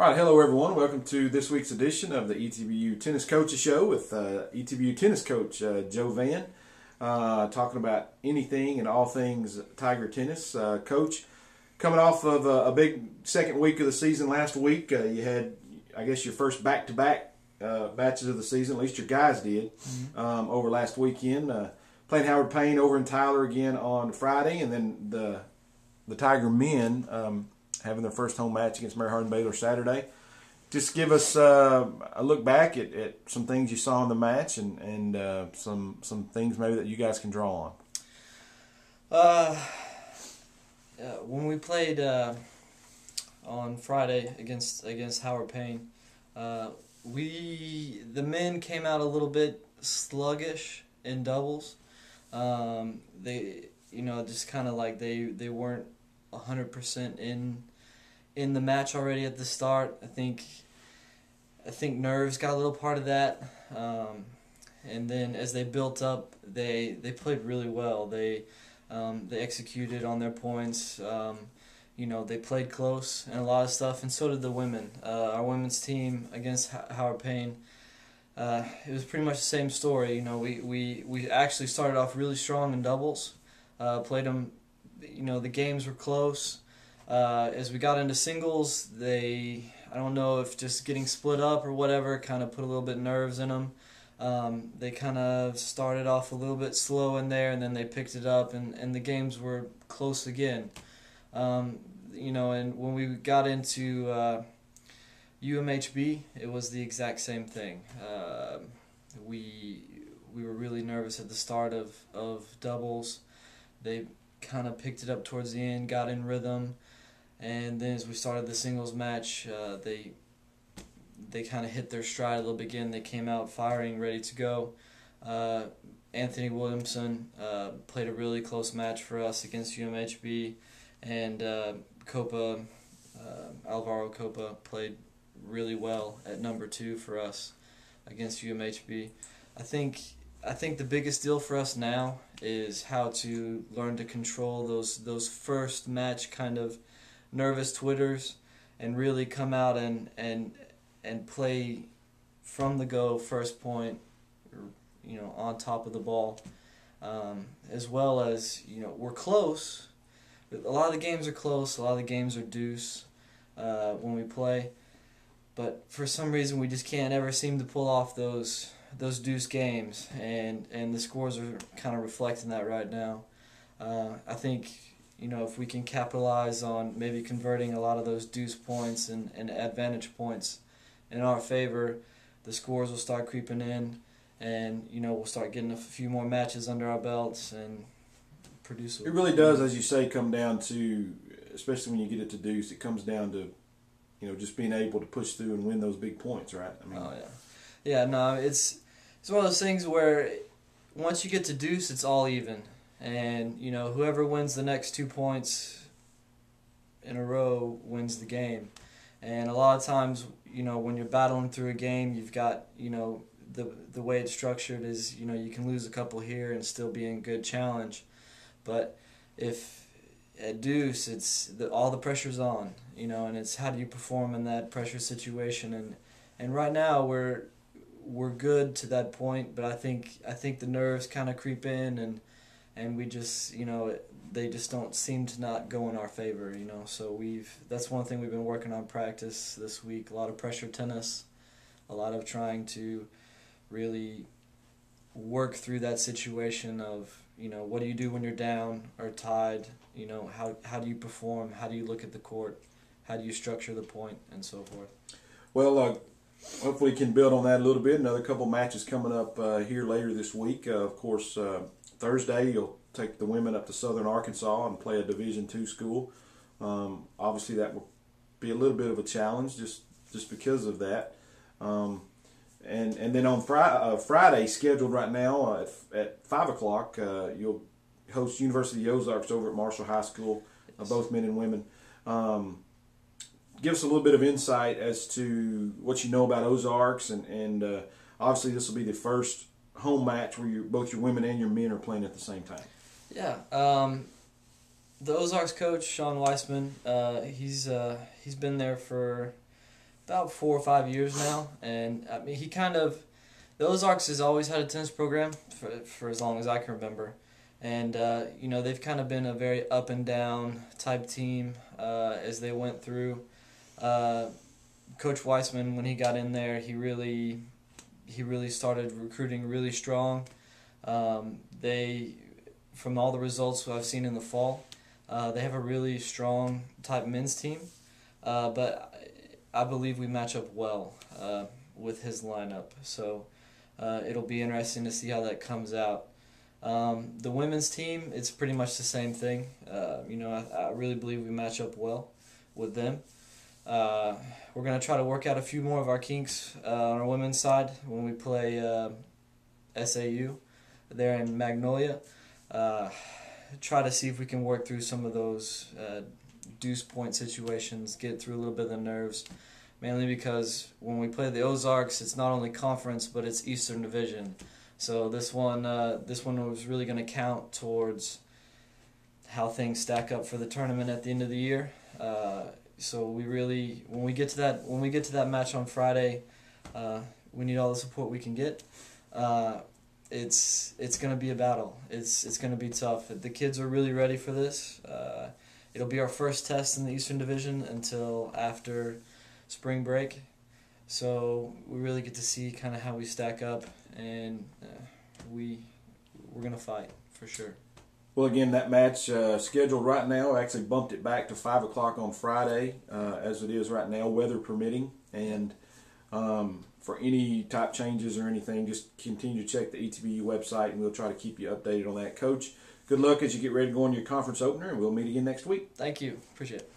All right, hello everyone. Welcome to this week's edition of the ETBU Tennis Coaches Show with ETBU tennis coach Joe Vann, talking about anything and all things Tiger tennis. Coach, coming off of a big second week of the season last week, you had, I guess, your first back-to-back matches of the season. At least your guys did over last weekend. Playing Howard Payne over in Tyler again on Friday, and then the Tiger men having their first home match against Mary Hardin Baylor Saturday. Just give us a look back at some things you saw in the match and some things maybe that you guys can draw on. When we played on Friday against Howard Payne, the men came out a little bit sluggish in doubles. They just kind of like they weren't 100% in the match already at the start. I think nerves got a little part of that, and then as they built up, they played really well. They executed on their points. They played close and a lot of stuff, and so did the women. Our women's team against Howard Payne, it was pretty much the same story. We actually started off really strong in doubles. Played them. The games were close. As we got into singles, I don't know if just getting split up or whatever kind of put a little bit of nerves in them. They kind of started off a little bit slow in there, and then they picked it up, and the games were close again. And when we got into UMHB, it was the exact same thing. We were really nervous at the start of doubles. They kind of picked it up towards the end, got in rhythm, and then as we started the singles match, they kind of hit their stride a little bit again. They came out firing, ready to go. Anthony Williamson played a really close match for us against UMHB, and Alvaro Copa played really well at number 2 for us against UMHB. I think the biggest deal for us now is how to learn to control those first match kind of nervous twitters and really come out and play from the go, first point, on top of the ball, as well as we're close. A lot of the games are close. A lot of the games are deuce when we play, but for some reason we just can't ever seem to pull off those deuce games, and the scores are kind of reflecting that right now. I think if we can capitalize on maybe converting a lot of those deuce points and advantage points in our favor, the scores will start creeping in, and we'll start getting a few more matches under our belts and produce. It really does, as you say, come down to, especially when you get it to deuce, it comes down to just being able to push through and win those big points, right? It's one of those things where once you get to deuce, it's all even. And, whoever wins the next 2 points in a row wins the game. And a lot of times, when you're battling through a game, you've got, the way it's structured is, you can lose a couple here and still be in good challenge. But if at deuce, it's all the pressure's on, and it's how do you perform in that pressure situation. And right now we're good to that point, but I think the nerves kind of creep in, and we just they just don't seem to not go in our favor, So that's one thing we've been working on practice this week. A lot of pressure tennis, a lot of trying to really work through that situation of what do you do when you're down or tied, how do you perform, how do you look at the court, how do you structure the point, and so forth. Well, hopefully you can build on that a little bit. Another couple matches coming up here later this week. Of course, Thursday you'll take the women up to Southern Arkansas and play a Division II school. Obviously that will be a little bit of a challenge just because of that. And then on Friday, scheduled right now at 5 o'clock, you'll host University of the Ozarks over at Marshall High School, both men and women. Give us a little bit of insight as to what you know about Ozarks, and obviously this will be the first home match where both your women and your men are playing at the same time. Yeah, the Ozarks coach Sean Weissman, he's been there for about 4 or 5 years now, and I mean the Ozarks has always had a tennis program for as long as I can remember, and they've kind of been a very up and down type team as they went through. Coach Weissman, when he got in there, he really started recruiting really strong. They, from all the results I've seen in the fall, they have a really strong type men's team, but I believe we match up well with his lineup. So it'll be interesting to see how that comes out. The women's team, it's pretty much the same thing. I really believe we match up well with them. We're going to try to work out a few more of our kinks on our women's side when we play SAU there in Magnolia. Try to see if we can work through some of those deuce point situations, get through a little bit of the nerves, mainly because when we play the Ozarks, it's not only conference, but it's Eastern Division. So this one was really going to count towards how things stack up for the tournament at the end of the year. So we really, when we get to that match on Friday, we need all the support we can get. It's going to be a battle. It's going to be tough. The kids are really ready for this. It'll be our first test in the Eastern Division until after spring break. So we really get to see kind of how we stack up, and we're going to fight for sure. Well, again, that match scheduled right now, actually bumped it back to 5 o'clock on Friday, as it is right now, weather permitting. And for any type changes or anything, just continue to check the ETBU website, and we'll try to keep you updated on that. Coach, good luck as you get ready to go on your conference opener, and we'll meet again next week. Thank you. Appreciate it.